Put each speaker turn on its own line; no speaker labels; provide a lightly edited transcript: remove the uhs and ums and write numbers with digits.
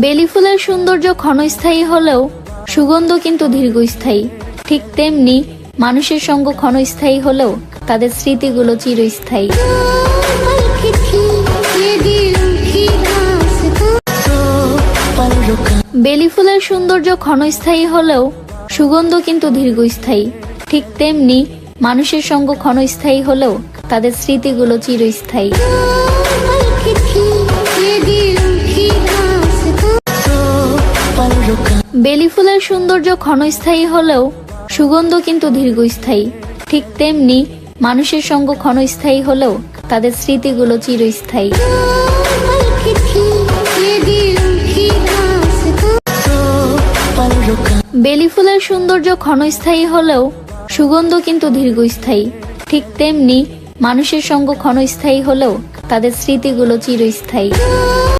বেলি ফুলের সৌন্দর্য ক্ষণস্থায়ী হলেও সুগন্ধ কিন্তু দীর্ঘস্থায়ী। ঠিক তেমনি মানুষের সঙ্গ ক্ষণস্থায়ী হলেও তাদের স্মৃতিগুলো চিরস্থায়ী। বেলি ফুলের সৌন্দর্য ক্ষণস্থায়ী হলেও সুগন্ধ কিন্তু দীর্ঘস্থায়ী। ঠিক তেমনি মানুষের সঙ্গ ক্ষণস্থায়ী হলেও তাদের স্মৃতিগুলো চিরস্থায়ী। বেলি ফুলের সৌন্দর্য ক্ষণস্থায়ী হলেও সুগন্ধ কিন্তু দীর্ঘস্থায়ী। ঠিক তেমনি মানুষের সঙ্গ ক্ষণস্থায়ী হলেও তাদের স্মৃতিগুলো চিরস্থায়ী। বেলি ফুলের সৌন্দর্য ক্ষণস্থায়ী হলেও সুগন্ধ কিন্তু দীর্ঘস্থায়ী। ঠিক তেমনি মানুষের সঙ্গ ক্ষণস্থায়ী হলেও তাদের স্মৃতিগুলো চিরস্থায়ী।